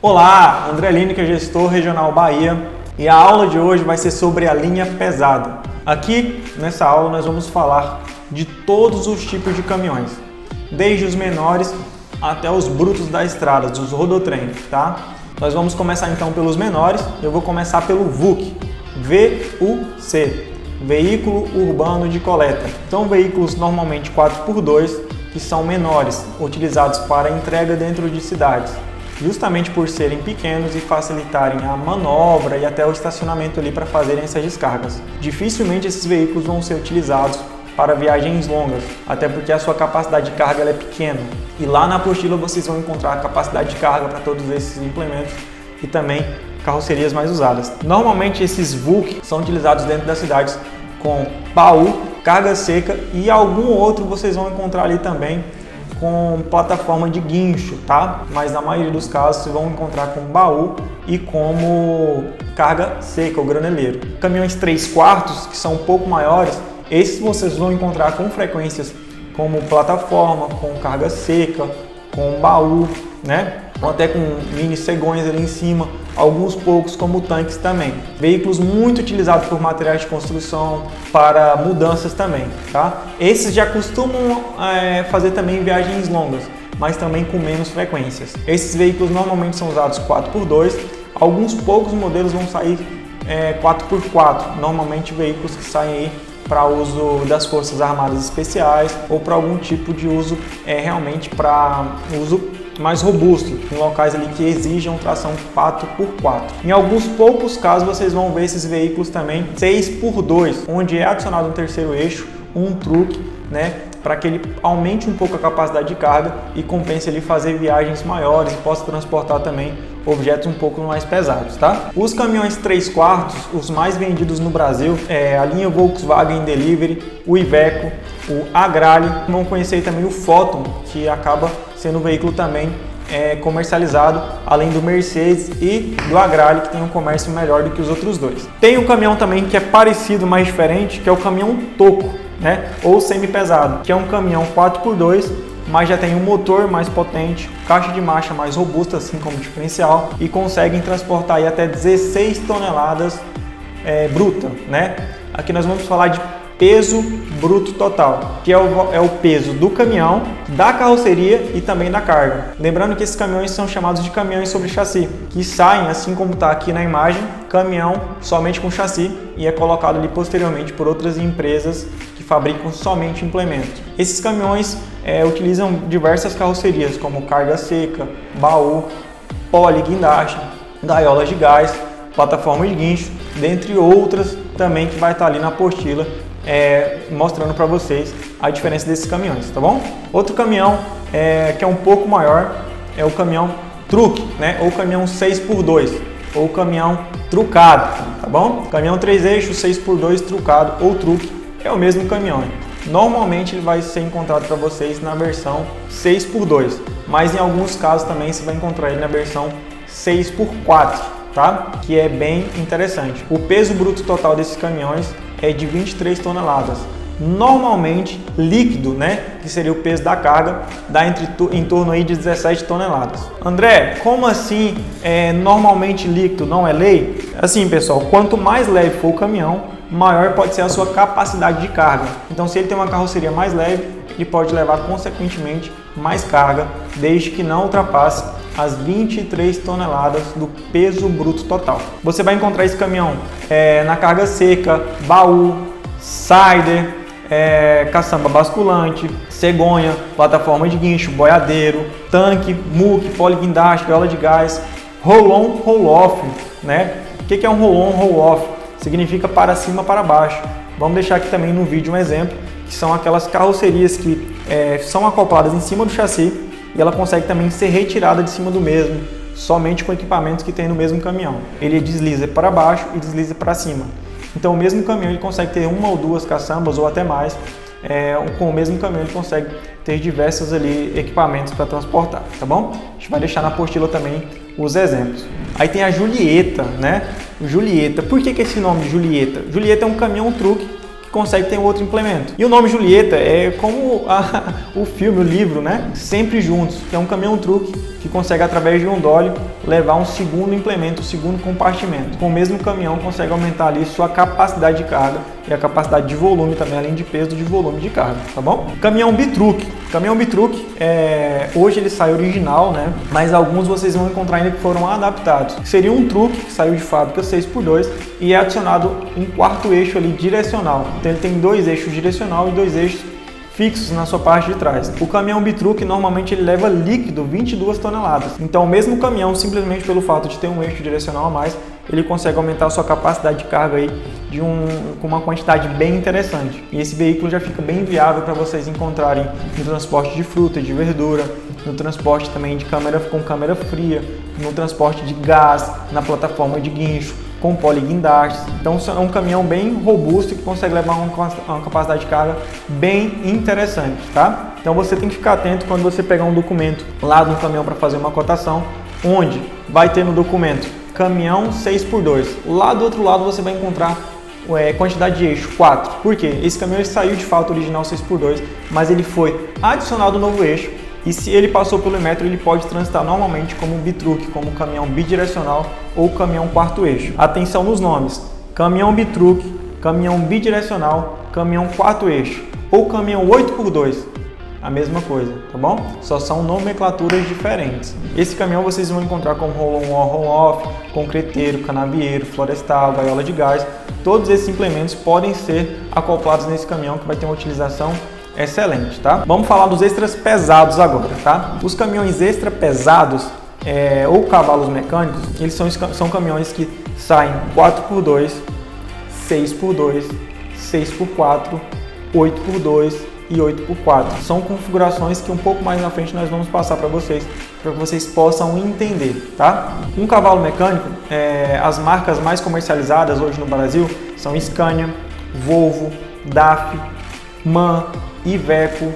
Olá, André Lineker, gestor regional Bahia, e a aula de hoje vai ser sobre a linha pesada. Aqui nessa aula nós vamos falar de todos os tipos de caminhões, desde os menores até os brutos da estrada, dos rodotrens, tá? Nós vamos começar então pelos menores. Eu vou começar pelo VUC, VUC, Veículo Urbano de Coleta. São veículos normalmente 4x2 que são menores, utilizados para entrega dentro de cidades, justamente por serem pequenos e facilitarem a manobra e até o estacionamento ali para fazerem essas descargas. Dificilmente esses veículos vão ser utilizados para viagens longas, até porque a sua capacidade de carga ela é pequena. E lá na apostila vocês vão encontrar a capacidade de carga para todos esses implementos e também carrocerias mais usadas. Normalmente esses VUC são utilizados dentro das cidades com baú, carga seca e algum outro vocês vão encontrar ali também com plataforma de guincho, tá? Mas na maioria dos casos vocês vão encontrar com baú e como carga seca, ou graneleiro. Caminhões 3/4, que são um pouco maiores, esses vocês vão encontrar com frequências como plataforma, com carga seca, com baú, né? Ou até com mini cegonhas ali em cima, alguns poucos como tanques também. Veículos muito utilizados por materiais de construção, para mudanças também, tá? Esses já costumam fazer também viagens longas, mas também com menos frequências. Esses veículos normalmente são usados 4x2, alguns poucos modelos vão sair 4x4, normalmente veículos que saem aí para uso das Forças Armadas Especiais ou para algum tipo de uso realmente para uso mais robusto, em locais ali que exijam tração 4x4. Em alguns poucos casos vocês vão ver esses veículos também 6x2, onde é adicionado um terceiro eixo, um truque, né, para que ele aumente um pouco a capacidade de carga e compense ele fazer viagens maiores e possa transportar também objetos um pouco mais pesados, tá? Os caminhões 3/4, os mais vendidos no Brasil, a linha Volkswagen Delivery, o Iveco, o Agrale. Vão conhecer também o Foton, que acaba sendo um veículo também comercializado, além do Mercedes e do Agrale, que tem um comércio melhor do que os outros dois. Tem um caminhão também que é parecido, mas diferente, que é o caminhão Toco, né? Ou semi-pesado, que é um caminhão 4x2, mas já tem um motor mais potente, caixa de marcha mais robusta, assim como diferencial, e conseguem transportar aí até 16 toneladas bruta, né? Aqui nós vamos falar de peso bruto total, que é o peso do caminhão, da carroceria e também da carga. Lembrando que esses caminhões são chamados de caminhões sobre chassi, que saem, assim como está aqui na imagem, caminhão somente com chassi e é colocado ali posteriormente por outras empresas que fabricam somente implemento. Esses caminhões utilizam diversas carrocerias, como carga seca, baú, guindaste, gaiolas de gás, plataforma de guincho, dentre outras também que vai estar ali na apostila, mostrando para vocês a diferença desses caminhões, tá bom? Outro caminhão que é um pouco maior é o caminhão truque, né? Ou caminhão 6x2, ou caminhão trucado, tá bom? Caminhão 3 eixos 6x2 trucado ou truque é o mesmo caminhão. Normalmente ele vai ser encontrado para vocês na versão 6x2, mas em alguns casos também você vai encontrar ele na versão 6x4, tá? Que é bem interessante. O peso bruto total desses caminhões é de 23 toneladas. Normalmente líquido, né, que seria o peso da carga, dá em torno aí de 17 toneladas. André, como assim normalmente líquido, não é lei? Assim, pessoal, quanto mais leve for o caminhão, maior pode ser a sua capacidade de carga. Então, se ele tem uma carroceria mais leve, ele pode levar consequentemente mais carga, desde que não ultrapasse as 23 toneladas do peso bruto total. Você vai encontrar esse caminhão na carga seca, baú, sider, caçamba basculante, cegonha, plataforma de guincho, boiadeiro, tanque, muque, guindaste, gaiola de gás, roll-on, roll-off, né? O que é um roll-on, roll-off? Significa para cima, para baixo. Vamos deixar aqui também no vídeo um exemplo, que são aquelas carrocerias que são acopladas em cima do chassi e ela consegue também ser retirada de cima do mesmo, somente com equipamentos que tem no mesmo caminhão. Ele desliza para baixo e desliza para cima. Então o mesmo caminhão ele consegue ter uma ou duas caçambas ou até mais. Com o mesmo caminhão ele consegue ter diversos ali equipamentos para transportar, tá bom? A gente vai deixar na apostila também os exemplos. Aí tem a Julieta, né? Julieta. Por que esse nome de Julieta? Julieta é um caminhão truque que consegue ter outro implemento. E o nome Julieta é como o filme, o livro, né? Sempre Juntos, que é um caminhão-truque que consegue, através de um dolly, levar um segundo implemento, um segundo compartimento. Com o mesmo caminhão, consegue aumentar ali sua capacidade de carga e a capacidade de volume também, além de peso, de volume de carga, tá bom? Caminhão bitruque. Caminhão bitruque, hoje ele sai original, né? Mas alguns vocês vão encontrar ainda que foram adaptados. Seria um truque que saiu de fábrica 6x2 e é adicionado um quarto eixo ali direcional. Então ele tem 2 eixos direcional e 2 eixos fixos na sua parte de trás. O caminhão bitruque normalmente ele leva líquido 22 toneladas. Então o mesmo caminhão, simplesmente pelo fato de ter um eixo direcional a mais, ele consegue aumentar a sua capacidade de carga aí com uma quantidade bem interessante. E esse veículo já fica bem viável para vocês encontrarem no transporte de fruta, de verdura, no transporte também de com câmera fria, no transporte de gás, na plataforma de guincho, com poliguindastes. Então é um caminhão bem robusto que consegue levar uma capacidade de carga bem interessante, tá? Então você tem que ficar atento quando você pegar um documento lá no caminhão para fazer uma cotação, onde vai ter no documento caminhão 6x2. Lá do outro lado você vai encontrar quantidade de eixo 4. Por quê? Esse caminhão ele saiu de fato original 6x2, mas ele foi adicionado um novo eixo. E se ele passou pelo metro, ele pode transitar normalmente como bitruque, como caminhão bidirecional ou caminhão quarto eixo. Atenção nos nomes: caminhão bitruque, caminhão bidirecional, caminhão quarto eixo ou caminhão 8x2. A mesma coisa, tá bom? Só são nomenclaturas diferentes. Esse caminhão vocês vão encontrar com roll-on, roll-off, concreteiro, canavieiro, florestal, gaiola de gás. Todos esses implementos podem ser acoplados nesse caminhão, que vai ter uma utilização excelente, tá? Vamos falar dos extras pesados agora, tá? Os caminhões extra pesados ou cavalos mecânicos, eles são caminhões que saem 4x2, 6x2, 6x4, 8x2 e 8x4. São configurações que um pouco mais na frente nós vamos passar para que vocês possam entender, tá? Um cavalo mecânico, as marcas mais comercializadas hoje no Brasil são Scania, Volvo, DAF, MAN, Iveco,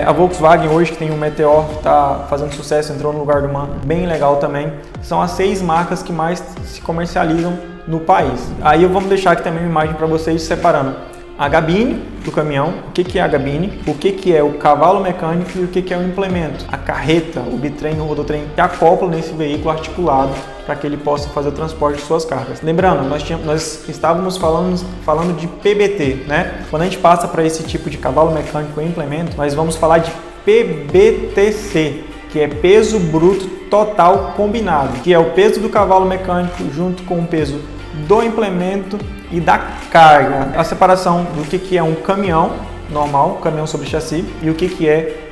a Volkswagen hoje que tem o Meteor, que está fazendo sucesso, entrou no lugar do MAN, bem legal também. São as 6 marcas que mais se comercializam no país. Aí vamos deixar aqui também uma imagem para vocês separando a gabine do caminhão, o que é a gabine, o que é o cavalo mecânico e o que é o implemento, a carreta, o bitrem, o rodotrem que acopla nesse veículo articulado para que ele possa fazer o transporte de suas cargas. Lembrando, nós estávamos falando de PBT, né? Quando a gente passa para esse tipo de cavalo mecânico e implemento, nós vamos falar de PBTC, que é peso bruto total combinado, que é o peso do cavalo mecânico junto com o peso do implemento e da carga. A separação do que é um caminhão normal, caminhão sobre chassi, e o que é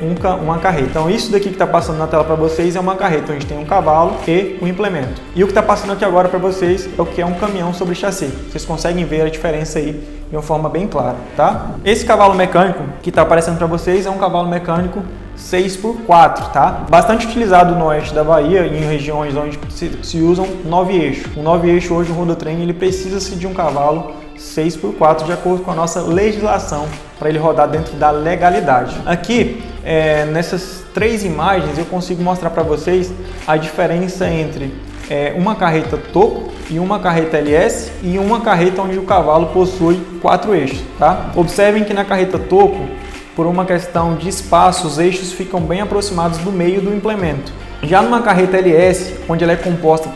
uma carreta. Então isso daqui que está passando na tela para vocês é uma carreta, onde tem um cavalo e um implemento. E o que está passando aqui agora para vocês é o que é um caminhão sobre chassi. Vocês conseguem ver a diferença aí de uma forma bem clara, tá? Esse cavalo mecânico que está aparecendo para vocês é um cavalo mecânico 6x4, tá? Bastante utilizado no oeste da Bahia, em regiões onde se usam 9 eixos. O 9 eixo hoje, o rodotrem, ele precisa-se de um cavalo 6x4 de acordo com a nossa legislação para ele rodar dentro da legalidade. Aqui, nessas 3 imagens, eu consigo mostrar para vocês a diferença entre uma carreta toco e uma carreta LS e uma carreta onde o cavalo possui 4 eixos, tá? Observem que na carreta toco, por uma questão de espaço, os eixos ficam bem aproximados do meio do implemento. Já numa carreta LS, onde ela é composta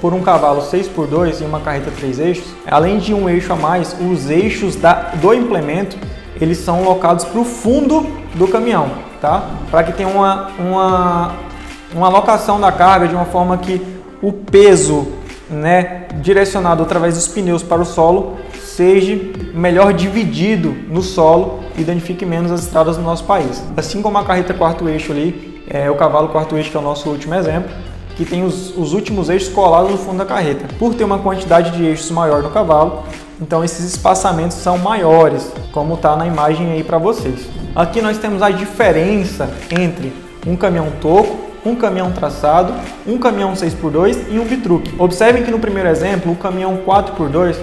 por um cavalo 6x2 e uma carreta 3 eixos, além de um eixo a mais, os eixos do implemento eles são locados para o fundo do caminhão, tá? Para que tenha uma alocação da carga de uma forma que o peso, né, direcionado através dos pneus para o solo seja melhor dividido no solo e danifique menos as estradas do nosso país. Assim como a carreta quarto eixo ali, o cavalo quarto eixo, que é o nosso último exemplo, que tem os últimos eixos colados no fundo da carreta. Por ter uma quantidade de eixos maior no cavalo, então esses espaçamentos são maiores, como está na imagem aí para vocês. Aqui nós temos a diferença entre um caminhão toco, um caminhão traçado, um caminhão 6x2 e um bitruque. Observem que no primeiro exemplo, o caminhão 4x2,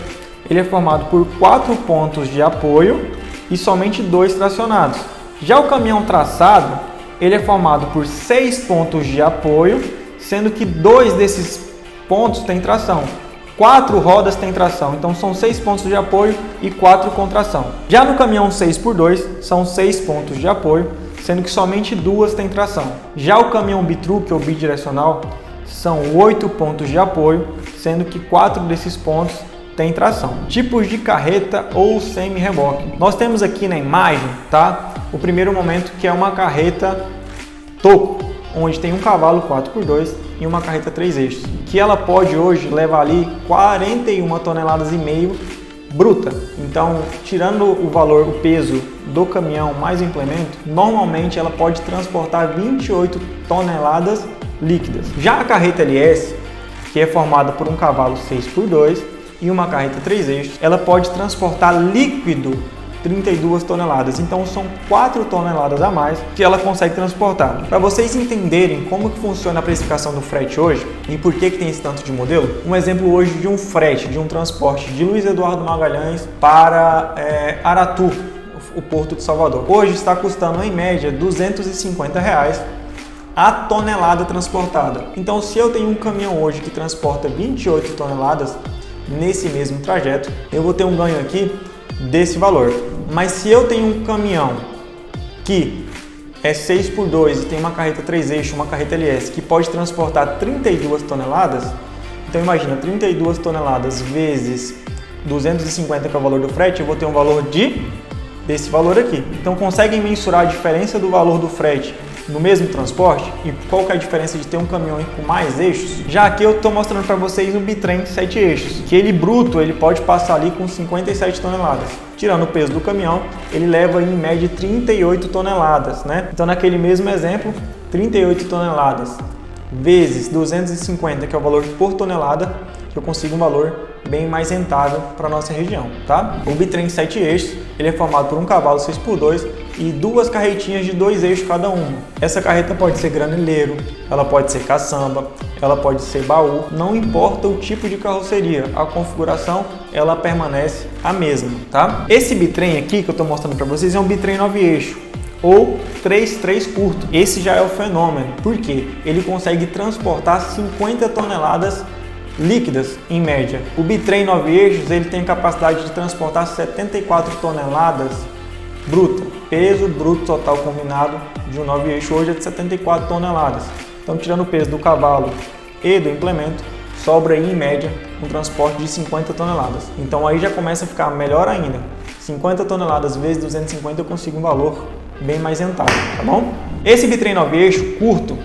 ele é formado por 4 pontos de apoio e somente 2 tracionados. Já o caminhão traçado, ele é formado por 6 pontos de apoio, sendo que 2 desses pontos têm tração. 4 rodas têm tração, então são 6 pontos de apoio e 4 com tração. Já no caminhão 6x2, são 6 pontos de apoio, sendo que somente 2 têm tração. Já o caminhão bitruque ou bidirecional, são 8 pontos de apoio, sendo que 4 desses pontos têm tração. Tipos de carreta ou semi-reboque. Nós temos aqui na imagem, tá? O primeiro momento, que é uma carreta toco, onde tem um cavalo 4x2 e uma carreta 3 eixos, que ela pode hoje levar ali 41,5 toneladas bruta. Então, tirando o valor, o peso do caminhão mais o implemento, normalmente ela pode transportar 28 toneladas líquidas. Já a carreta LS, que é formada por um cavalo 6x2 e uma carreta 3 eixos, ela pode transportar líquido 32 toneladas, então são 4 toneladas a mais que ela consegue transportar. Para vocês entenderem como que funciona a precificação do frete hoje e por que tem esse tanto de modelo, um exemplo hoje de um frete, de um transporte de Luiz Eduardo Magalhães para Aratu, o Porto de Salvador. Hoje está custando em média R$250 a tonelada transportada. Então, se eu tenho um caminhão hoje que transporta 28 toneladas nesse mesmo trajeto, eu vou ter um ganho aqui desse valor. Mas se eu tenho um caminhão que é 6x2 e tem uma carreta 3 eixos, uma carreta LS, que pode transportar 32 toneladas, então imagina, 32 toneladas vezes 250, que é o valor do frete, eu vou ter um valor desse valor aqui. Então conseguem mensurar a diferença do valor do frete no mesmo transporte e qual que é a diferença de ter um caminhão com mais eixos? Já aqui eu estou mostrando para vocês um bitrem 7 eixos, que ele bruto ele pode passar ali com 57 toneladas. Tirando o peso do caminhão, ele leva em média 38 toneladas, né? Então naquele mesmo exemplo, 38 toneladas vezes 250, que é o valor por tonelada, que eu consigo um valor bem mais rentável para a nossa região, tá? O bitrem 7 eixos, ele é formado por um cavalo 6x2 e 2 carretinhas de 2 eixos cada uma. Essa carreta pode ser graneleiro, ela pode ser caçamba, ela pode ser baú, não importa o tipo de carroceria, a configuração ela permanece a mesma, tá? Esse bitrem aqui que eu estou mostrando para vocês é um bitrem 9 eixos ou 3 curto. Esse já é o fenômeno, porque ele consegue transportar 50 toneladas líquidas em média. O bitrem 9 eixos ele tem capacidade de transportar 74 toneladas bruta. Peso bruto total combinado de um 9 eixo hoje é de 74 toneladas. Então, tirando o peso do cavalo e do implemento, sobra aí em média um transporte de 50 toneladas. Então aí já começa a ficar melhor ainda. 50 toneladas vezes 250 eu consigo um valor bem mais rentável, tá bom? Esse bitrem 9 eixo curto,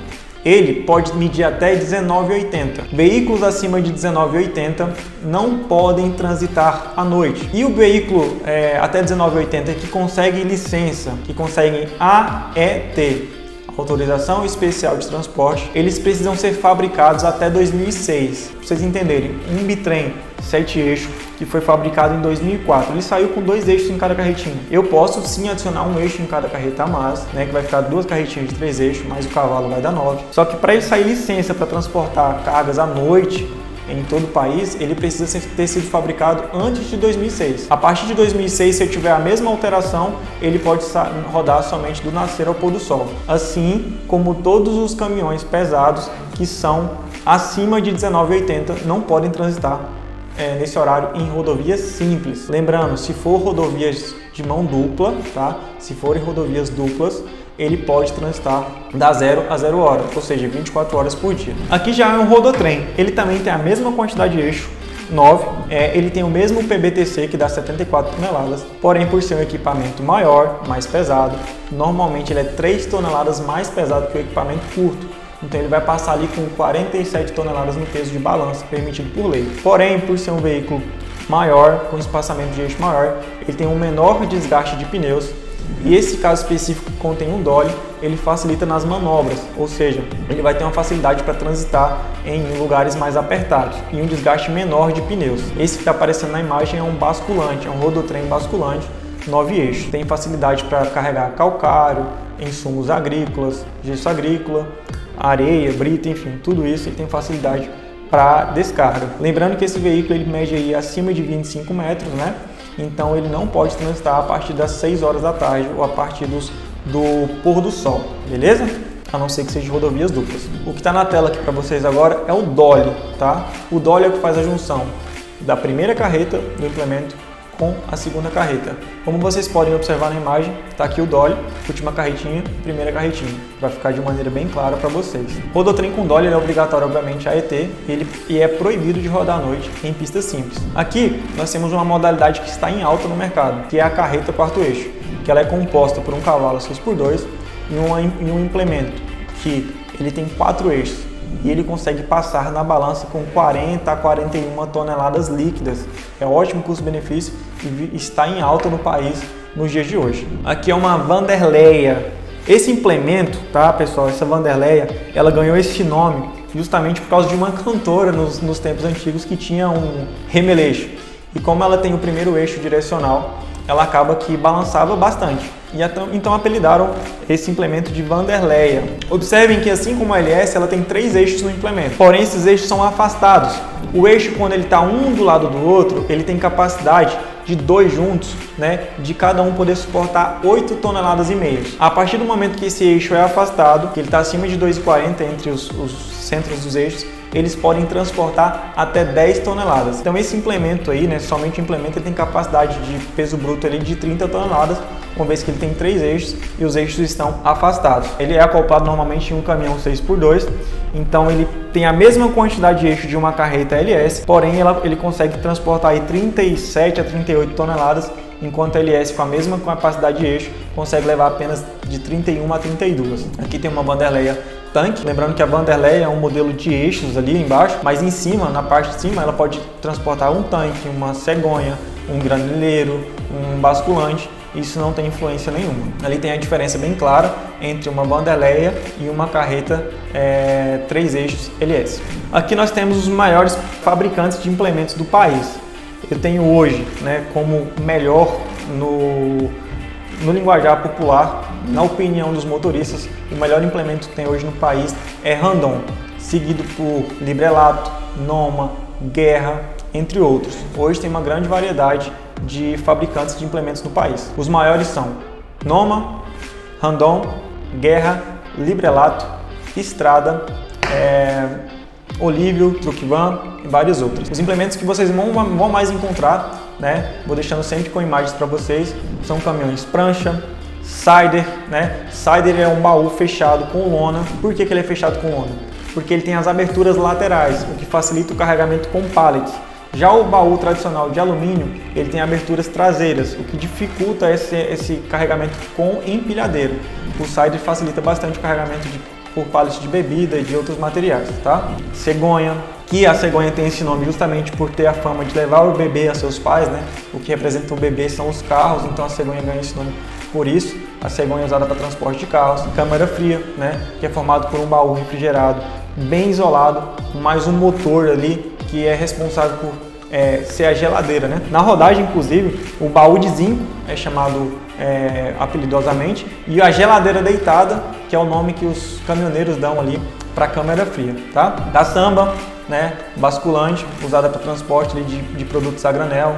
ele pode medir até 19,80. Veículos acima de 19,80 não podem transitar à noite. E o veículo até 19,80 que consegue licença, que conseguem AET, Autorização Especial de Transporte, eles precisam ser fabricados até 2006. Para vocês entenderem, um bitrem 7 eixos que foi fabricado em 2004, ele saiu com 2 eixos em cada carretinha. Eu posso sim adicionar um eixo em cada carreta a mais, né, que vai ficar 2 carretinhas de 3 eixos, mais o cavalo vai dar 9. Só que para ele sair licença para transportar cargas à noite em todo o país, ele precisa ter sido fabricado antes de 2006. A partir de 2006, se eu tiver a mesma alteração, ele pode rodar somente do nascer ao pôr do sol. Assim como todos os caminhões pesados que são acima de 19,80 não podem transitar nesse horário em rodovias simples. Lembrando, se for rodovias de mão dupla, tá? Se forem rodovias duplas, ele pode transitar da 0 a 0 hora, ou seja, 24 horas por dia. Aqui já é um rodotrem, ele também tem a mesma quantidade de eixo, 9, ele tem o mesmo PBTC que dá 74 toneladas, porém por ser um equipamento maior, mais pesado, normalmente ele é 3 toneladas mais pesado que o equipamento curto. Então ele vai passar ali com 47 toneladas no peso de balança, permitido por lei. Porém, por ser um veículo maior, com espaçamento de eixo maior, ele tem um menor desgaste de pneus. E esse caso específico que contém um dolly, ele facilita nas manobras, ou seja, ele vai ter uma facilidade para transitar em lugares mais apertados e um desgaste menor de pneus. Esse que está aparecendo na imagem é um basculante, é um rodotrem basculante 9 eixos. Tem facilidade para carregar calcário, insumos agrícolas, gesso agrícola, areia, brita, enfim, tudo isso ele tem facilidade para descarga. Lembrando que esse veículo ele mede aí acima de 25 metros, né? Então ele não pode transitar a partir das 6 horas da tarde ou a partir do pôr do sol, beleza? a não ser que seja de rodovias duplas. O que está na tela aqui para vocês agora é o dolly, tá? O dolly é o que faz a junção da primeira carreta do implemento com a segunda carreta. Como vocês podem observar na imagem, está aqui o dolly, última carretinha, primeira carretinha, para ficar de maneira bem clara para vocês. Rodotrem com dolly é obrigatório, obviamente, a ET, e é proibido de rodar à noite em pistas simples. Aqui nós temos uma modalidade que está em alta no mercado, que é a carreta quarto eixo, que ela é composta por um cavalo 6x2 e um implemento que ele tem 4 eixos e ele consegue passar na balança com 40 a 41 toneladas líquidas. É ótimo custo-benefício e está em alta no país nos dias de hoje. Aqui é uma Wanderleia. Esse implemento, tá, pessoal, essa Wanderleia, ela ganhou esse nome justamente por causa de uma cantora nos tempos antigos que tinha um remeleixo. E como ela tem o primeiro eixo direcional, ela acaba que balançava bastante. E então apelidaram esse implemento de Wanderleia. Observem que assim como a LS, ela tem 3 eixos no implemento. Porém, esses eixos são afastados. O eixo, quando ele está um do lado do outro, ele tem capacidade de 2 juntos, né, de cada um poder suportar 8 toneladas e meia. A partir do momento que esse eixo é afastado, que ele está acima de 2,40 entre os centros dos eixos, eles podem transportar até 10 toneladas. Então esse implemento aí, né, somente o implemento, ele tem capacidade de peso bruto ali de 30 toneladas, uma vez que ele tem 3 eixos e os eixos estão afastados. Ele é acoplado normalmente em um caminhão 6x2, então ele tem a mesma quantidade de eixo de uma carreta LS, porém ele consegue transportar aí 37 a 38 toneladas, enquanto a LS com a mesma capacidade de eixo consegue levar apenas de 31 a 32. Aqui tem uma Wanderleia tanque, lembrando que a Wanderleia é um modelo de eixos ali embaixo, mas em cima, na parte de cima, ela pode transportar um tanque, uma cegonha, um graneleiro, um basculante. Isso não tem influência nenhuma. Ali tem a diferença bem clara entre uma Wanderleia e uma carreta 3 eixos LS. Aqui nós temos os maiores fabricantes de implementos do país. Eu tenho hoje, né, como melhor no linguajar popular, na opinião dos motoristas, o melhor implemento que tem hoje no país é Randon, seguido por Librelato, Noma, Guerra, entre outros. Hoje tem uma grande variedade de fabricantes de implementos no país. Os maiores são Noma, Randon, Guerra, Librelato, Estrada, Olívio, Truckvan e vários outros. Os implementos que vocês vão mais encontrar, né, vou deixando sempre com imagens para vocês, são caminhões prancha, Sider, né? Sider é um baú fechado com lona. Por que ele é fechado com lona? Porque ele tem as aberturas laterais, o que facilita o carregamento com pallets. Já o baú tradicional de alumínio, ele tem aberturas traseiras, o que dificulta esse carregamento com empilhadeiro. O Sider facilita bastante o carregamento por pallets de bebida e de outros materiais, tá? Cegonha, que a cegonha tem esse nome justamente por ter a fama de levar o bebê a seus pais, né? O que representa o bebê são os carros, então a cegonha ganha esse nome por isso. A cegonha é usada para transporte de carros. Câmara fria, né? Que é formado por um baú refrigerado, bem isolado, mais um motor ali que é responsável por ser a geladeira, né? Na rodagem, inclusive, o baú de zinco é chamado apelidosamente, e a geladeira deitada, que é o nome que os caminhoneiros dão ali para a câmara fria, tá? Da samba, né? Basculante, usada para transporte ali de produtos a granel,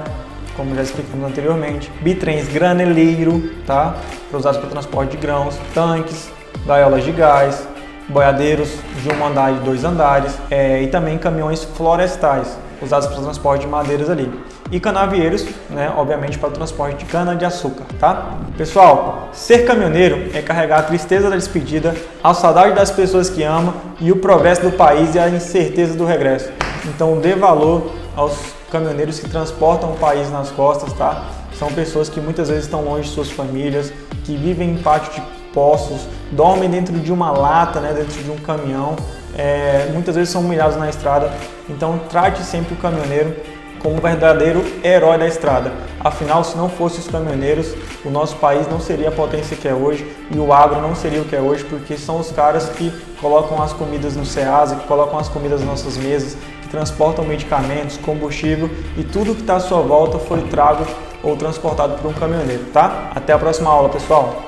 como já explicamos anteriormente. Bitrens graneleiro, tá? Usados para transporte de grãos. Tanques, gaiolas de gás, boiadeiros de 1 andar e 2 andares, e também caminhões florestais, usados para transporte de madeiras ali. E canavieiros, né, obviamente para o transporte de cana-de-açúcar, tá? Pessoal, ser caminhoneiro é carregar a tristeza da despedida, a saudade das pessoas que ama e o progresso do país e a incerteza do regresso. Então dê valor aos caminhoneiros que transportam o país nas costas, tá? São pessoas que muitas vezes estão longe de suas famílias, que vivem em pátio de poços, dormem dentro de uma lata, né, dentro de um caminhão, muitas vezes são humilhados na estrada. Então trate sempre o caminhoneiro como um verdadeiro herói da estrada. Afinal, se não fossem os caminhoneiros, o nosso país não seria a potência que é hoje e o agro não seria o que é hoje, porque são os caras que colocam as comidas no Ceasa, que colocam as comidas nas nossas mesas, que transportam medicamentos, combustível, e tudo que está à sua volta foi trago ou transportado por um caminhoneiro, tá? Até a próxima aula, pessoal!